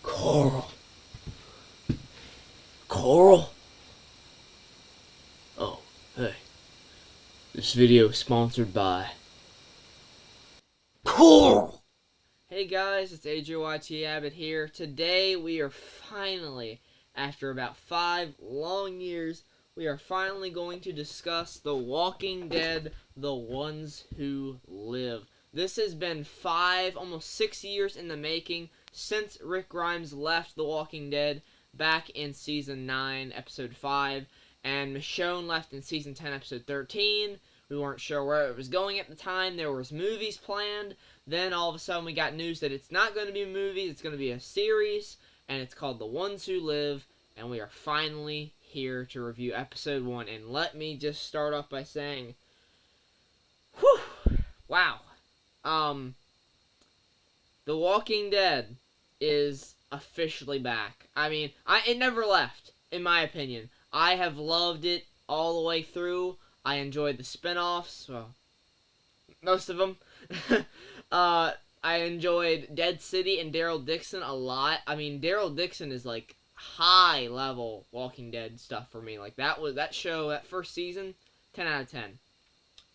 Coral. Coral? Oh, hey. This video is sponsored by Coral! Hey guys, it's AJYT Abbott here. Today we are finally, after about 5 long years, we are finally going to discuss The Walking Dead, The Ones Who Live. This has been 5, almost 6 years in the making since Rick Grimes left The Walking Dead back in Season 9, Episode 5, and Michonne left in Season 10, Episode 13. We weren't sure where it was going at the time. There was movies planned. Then all of a sudden we got news that it's not going to be a movie, it's going to be a series, and it's called The Ones Who Live, and we are finally here to review Episode 1. And let me just start off by saying, whew, wow. The Walking Dead is officially back. I mean, it never left, in my opinion. I have loved it all the way through. I enjoyed the spin-offs, well, most of them. I enjoyed Dead City and Daryl Dixon a lot. I mean, Daryl Dixon is like high-level Walking Dead stuff for me. Like that show, that first season, 10 out of 10.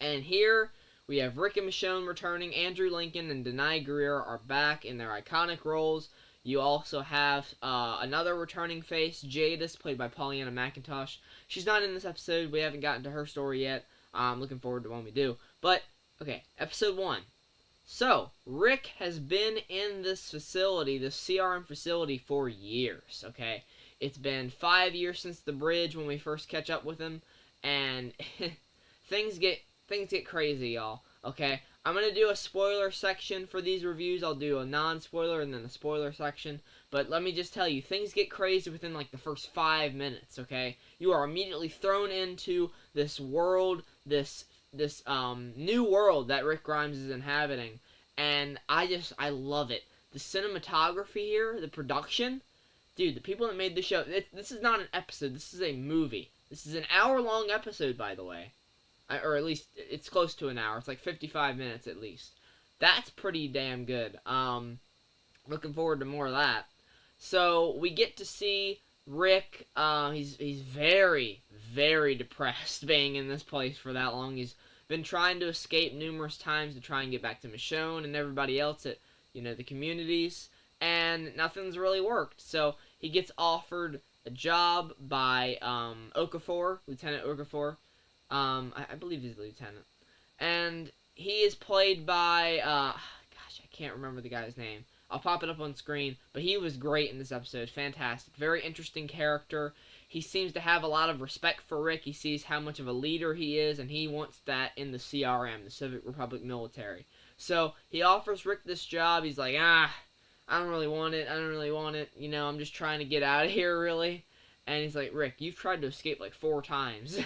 And here we have Rick and Michonne returning. Andrew Lincoln and Denai Greer are back in their iconic roles. You also have another returning face, Jadis, played by Pollyanna McIntosh. She's not in this episode. We haven't gotten to her story yet. I'm looking forward to when we do. But, okay, Episode 1. So, Rick has been in this facility, this CRM facility, for years, okay? It's been 5 years since the bridge when we first catch up with him, and things get crazy, y'all, okay? I'm going to do a spoiler section for these reviews. I'll do a non-spoiler and then a spoiler section. But let me just tell you, things get crazy within like the first 5 minutes, okay? You are immediately thrown into this world, this new world that Rick Grimes is inhabiting. And I love it. The cinematography here, the production, dude, the people that made the show, this is not an episode, this is a movie. This is an hour-long episode, by the way. Or at least, it's close to an hour. It's like 55 minutes at least. That's pretty damn good. Looking forward to more of that. So, we get to see Rick. He's very, very depressed being in this place for that long. He's been trying to escape numerous times to try and get back to Michonne and everybody else at, the communities. And nothing's really worked. So, he gets offered a job by Okafor, Lieutenant Okafor. I believe he's the lieutenant. And he is played by, gosh, I can't remember the guy's name. I'll pop it up on screen, but he was great in this episode. Fantastic. Very interesting character. He seems to have a lot of respect for Rick. He sees how much of a leader he is, and he wants that in the CRM, the Civic Republic military. So, he offers Rick this job. He's like, I don't really want it. I'm just trying to get out of here, really. And he's like, Rick, you've tried to escape like 4 times.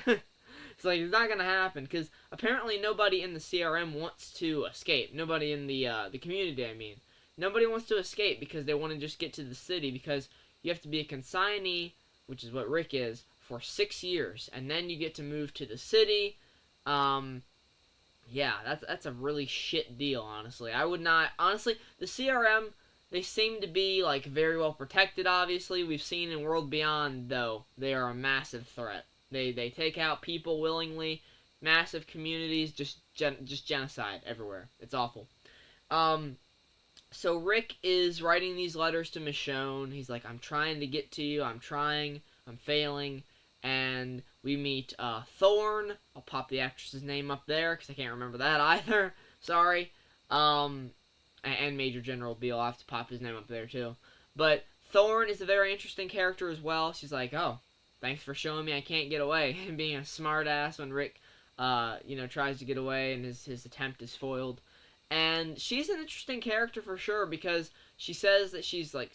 It's like, it's not going to happen, because apparently nobody in the CRM wants to escape. Nobody in the community, I mean. Nobody wants to escape because they want to just get to the city, because you have to be a consignee, which is what Rick is, for 6 years, and then you get to move to the city. Yeah, that's a really shit deal, honestly. I would not, honestly, the CRM, they seem to be, like, very well protected, obviously. We've seen in World Beyond, though, they are a massive threat. They take out people willingly, massive communities, just genocide everywhere. It's awful. So Rick is writing these letters to Michonne. He's like, I'm trying to get to you. I'm failing. And we meet Thorne. I'll pop the actress's name up there because I can't remember that either. Sorry. And Major General Beale. I'll have to pop his name up there too. But Thorne is a very interesting character as well. She's like, oh, thanks for showing me I can't get away, and being a smartass when Rick, tries to get away and his attempt is foiled. And she's an interesting character for sure, because she says that she's like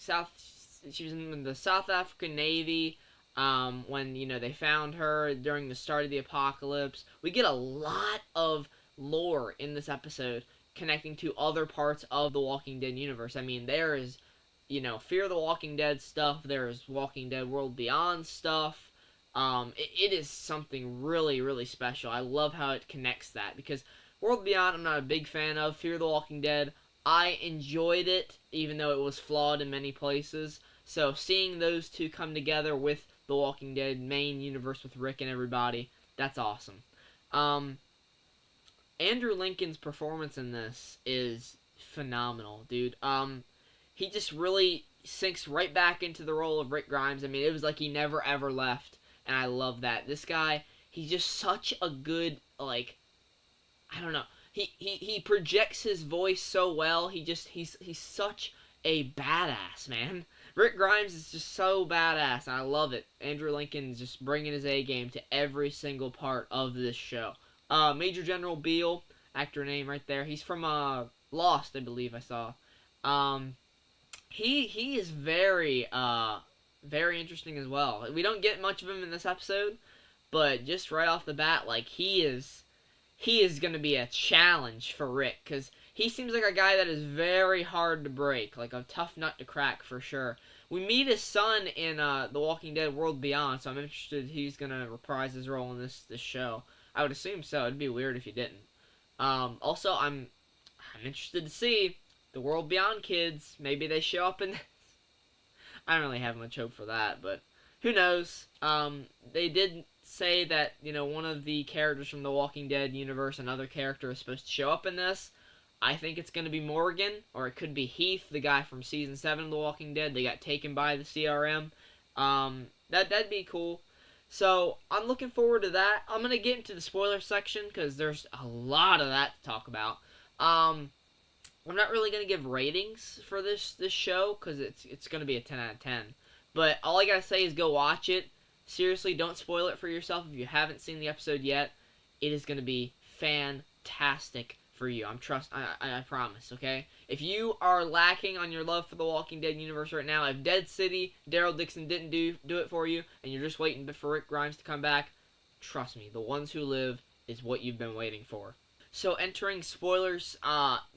she was in the South African Navy when they found her during the start of the apocalypse. We get a lot of lore in this episode connecting to other parts of the Walking Dead universe. I mean, there is Fear the Walking Dead stuff. There's Walking Dead World Beyond stuff. It is something really, really special. I love how it connects that, because World Beyond I'm not a big fan of. Fear the Walking Dead, I enjoyed it, even though it was flawed in many places. So seeing those two come together with the Walking Dead main universe with Rick and everybody, that's awesome. Um, Andrew Lincoln's performance in this is phenomenal, dude. He just really sinks right back into the role of Rick Grimes. I mean, it was like he never ever left, and I love that. This guy, he's just such a good, like, I don't know. He projects his voice so well. He's such a badass, man. Rick Grimes is just so badass, and I love it. Andrew Lincoln's just bringing his A game to every single part of this show. Major General Beale, actor name right there. He's from Lost, I believe I saw. Um, he is very interesting as well. We don't get much of him in this episode, but just right off the bat, like he is going to be a challenge for Rick, because he seems like a guy that is very hard to break, like a tough nut to crack for sure. We meet his son in The Walking Dead World Beyond, so I'm interested he's going to reprise his role in this show. I would assume so. It'd be weird if he didn't. Also, I'm interested to see the World Beyond kids. Maybe they show up in this. I don't really have much hope for that, but who knows? They did say that, one of the characters from the Walking Dead universe, another character, is supposed to show up in this. I think it's going to be Morgan, or it could be Heath, the guy from Season 7 of The Walking Dead. They got taken by the CRM. That'd be cool. So, I'm looking forward to that. I'm going to get into the spoiler section, because there's a lot of that to talk about. I'm not really going to give ratings for this show, because it's going to be a 10 out of 10. But all I got to say is go watch it. Seriously, don't spoil it for yourself if you haven't seen the episode yet. It is going to be fantastic for you. I promise, okay? If you are lacking on your love for the Walking Dead universe right now, if Dead City, Daryl Dixon didn't do it for you, and you're just waiting for Rick Grimes to come back, trust me, The Ones Who Live is what you've been waiting for. So entering spoilers,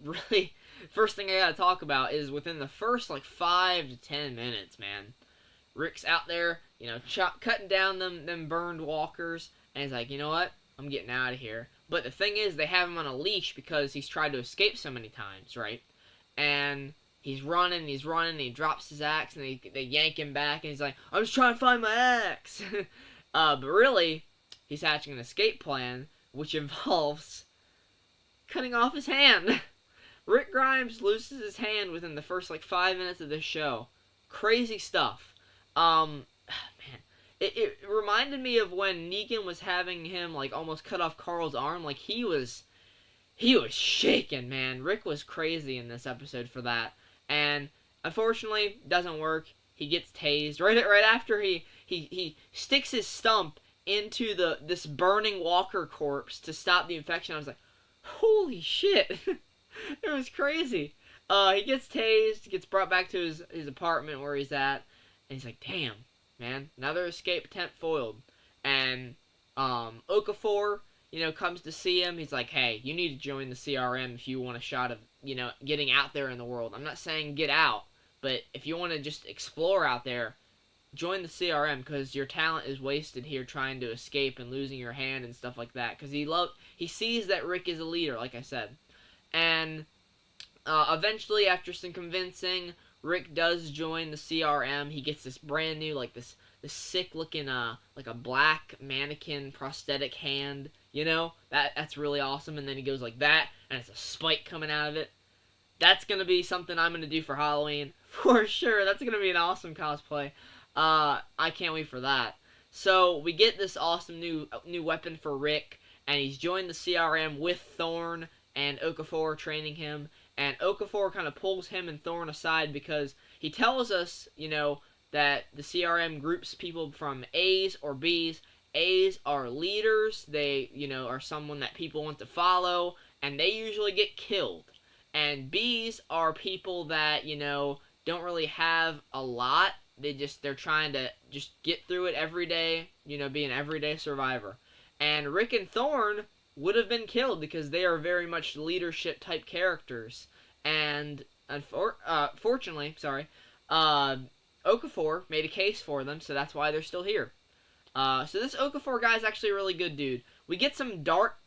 really, first thing I gotta talk about is within the first, 5 to 10 minutes, man. Rick's out there, cutting down them burned walkers, and he's like, you know what? I'm getting out of here. But the thing is, they have him on a leash because he's tried to escape so many times, right? And he's running, and he drops his axe, and they yank him back, and he's like, I'm just trying to find my axe! But really, he's hatching an escape plan, which involves cutting off his hand. Rick Grimes loses his hand within the first, 5 minutes of this show. Crazy stuff. Man, it reminded me of when Negan was having him, almost cut off Carl's arm. He was shaking, man. Rick was crazy in this episode for that. And, unfortunately, doesn't work. He gets tased. Right after he sticks his stump into this burning walker corpse to stop the infection. I was like, holy shit. It was crazy. He gets tased, gets brought back to his apartment where he's at. And he's like, damn, man, another escape attempt foiled. And Okafor, comes to see him. He's like, hey, you need to join the CRM if you want a shot of, getting out there in the world. I'm not saying get out, but if you want to just explore out there, join the CRM, because your talent is wasted here trying to escape and losing your hand and stuff like that. Because he sees that Rick is a leader, like I said. And eventually, after some convincing, Rick does join the CRM. He gets this brand new, this sick looking, a black mannequin prosthetic hand. That's really awesome. And then he goes like that, and it's a spike coming out of it. That's gonna be something I'm gonna do for Halloween for sure. That's gonna be an awesome cosplay. I can't wait for that. So we get this awesome new weapon for Rick, and he's joined the CRM with Thorn and Okafor training him. And Okafor kind of pulls him and Thorn aside because he tells us, that the CRM groups people from A's or B's. A's are leaders. They, are someone that people want to follow, and they usually get killed. And B's are people that, don't really have a lot. They're trying to just get through it every day, be an everyday survivor. And Rick and Thorn would have been killed because they are very much leadership type characters. And fortunately, Okafor made a case for them, so that's why they're still here. So this Okafor guy is actually a really good dude. We get some dark,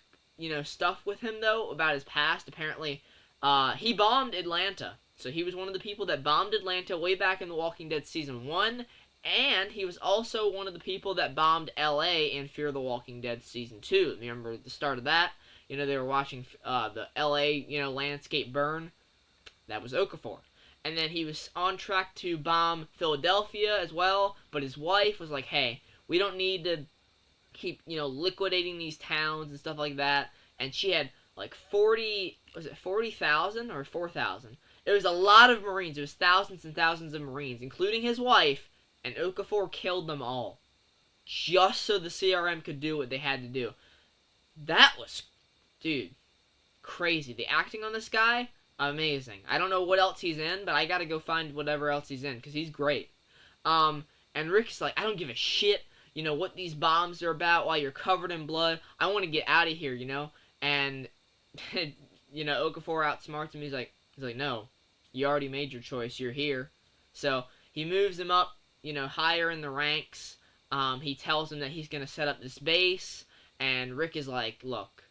stuff with him though about his past. Apparently, He bombed Atlanta. So he was one of the people that bombed Atlanta way back in The Walking Dead Season 1. And he was also one of the people that bombed LA in Fear the Walking Dead Season 2. Remember the start of that? You know, they were watching the LA, landscape burn. That was Okafor. And then he was on track to bomb Philadelphia as well. But his wife was like, hey, we don't need to keep, liquidating these towns and stuff like that. And she had like 40,000 or 4,000? It was a lot of Marines. It was thousands and thousands of Marines, including his wife. And Okafor killed them all. Just so the CRM could do what they had to do. That was, dude, crazy. The acting on this guy, amazing. I don't know what else he's in, but I gotta go find whatever else he's in, because he's great. And Rick's like, I don't give a shit, what these bombs are about while you're covered in blood. I want to get out of here, And, Okafor outsmarts him. He's like, no, you already made your choice. You're here. So he moves him up, higher in the ranks. He tells him that he's going to set up this base, and Rick is like, look,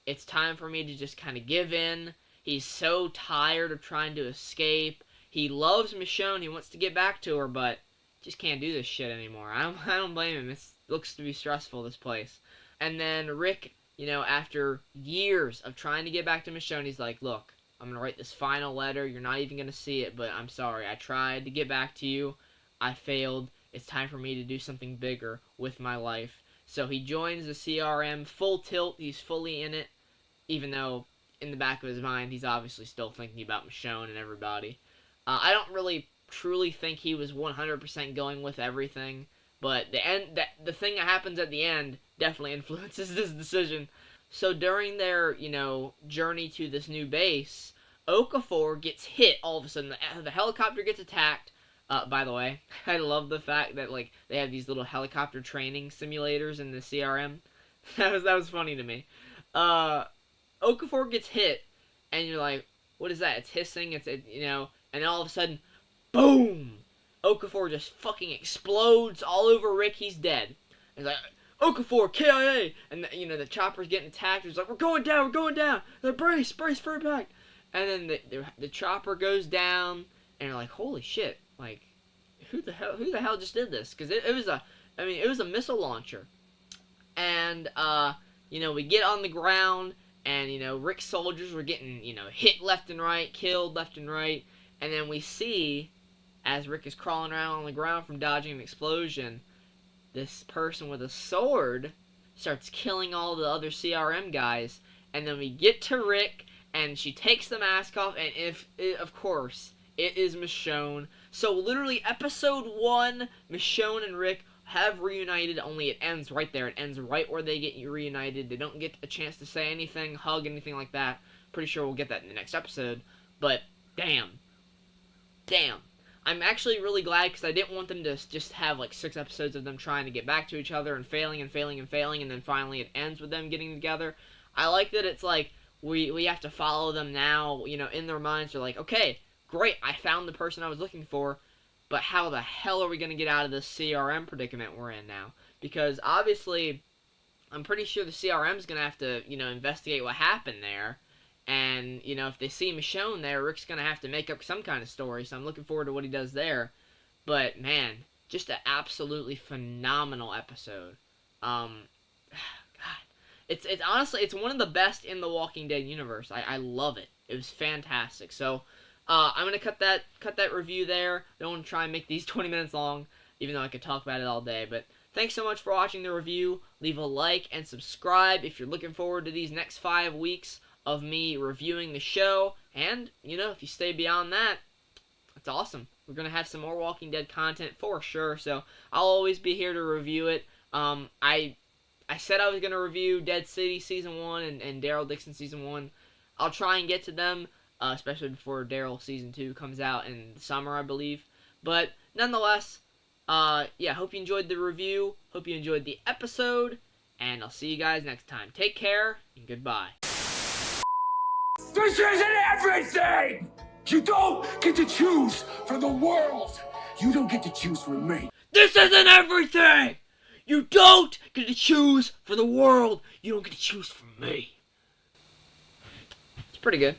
it's time for me to just kind of give in. He's so tired of trying to escape. He loves Michonne. He wants to get back to her, but just can't do this shit anymore. I don't blame him. It looks to be stressful, this place. And then Rick, after years of trying to get back to Michonne, he's like, look, I'm going to write this final letter. You're not even going to see it, but I'm sorry. I tried to get back to you. I failed. It's time for me to do something bigger with my life. So he joins the CRM full tilt. He's fully in it, even though in the back of his mind, he's obviously still thinking about Michonne and everybody. I don't really truly think he was 100% going with everything, but the thing that happens at the end definitely influences this decision. So during their, journey to this new base, Okafor gets hit all of a sudden. The helicopter gets attacked. By the way, I love the fact that, they have these little helicopter training simulators in the CRM. That was funny to me. Okafor gets hit, and you're like, what is that? It's hissing, and all of a sudden, boom! Okafor just fucking explodes all over Rick. He's dead. He's like, Okafor, KIA! And, the chopper's getting attacked. He's like, we're going down! They're like, brace for impact! And then the chopper goes down, and you're like, holy shit. Who the hell just did this? Because it was a missile launcher. And, we get on the ground, and, Rick's soldiers were getting, hit left and right, killed left and right. And then we see, as Rick is crawling around on the ground from dodging an explosion, this person with a sword starts killing all the other CRM guys. And then we get to Rick, and she takes the mask off, and of course, it is Michonne. So literally, episode 1, Michonne and Rick have reunited, only it ends right there. It ends right where they get reunited. They don't get a chance to say anything, hug, anything like that. Pretty sure we'll get that in the next episode. But, damn. I'm actually really glad, because I didn't want them to just have 6 episodes of them trying to get back to each other and failing, and then finally it ends with them getting together. I like that it's we have to follow them now, in their minds. They're like, okay, great, I found the person I was looking for, but how the hell are we going to get out of this CRM predicament we're in now? Because obviously, I'm pretty sure the CRM's going to have to, investigate what happened there. And, if they see Michonne there, Rick's going to have to make up some kind of story. So I'm looking forward to what he does there. But, man, just an absolutely phenomenal episode. God. It's honestly, it's one of the best in the Walking Dead universe. I love it. It was fantastic. So, I'm going to cut that review there. I don't want to try and make these 20 minutes long, even though I could talk about it all day. But thanks so much for watching the review. Leave a like and subscribe if you're looking forward to these next 5 weeks of me reviewing the show. And, if you stay beyond that, that's awesome. We're going to have some more Walking Dead content for sure. So I'll always be here to review it. I said I was going to review Dead City Season 1 and Daryl Dixon Season 1. I'll try and get to them, especially before Daryl Season 2 comes out in the summer, I believe. But nonetheless, hope you enjoyed the review. Hope you enjoyed the episode. And I'll see you guys next time. Take care, and goodbye. This isn't everything! You don't get to choose for the world. You don't get to choose for me. This isn't everything! You don't get to choose for the world. You don't get to choose for me. It's pretty good.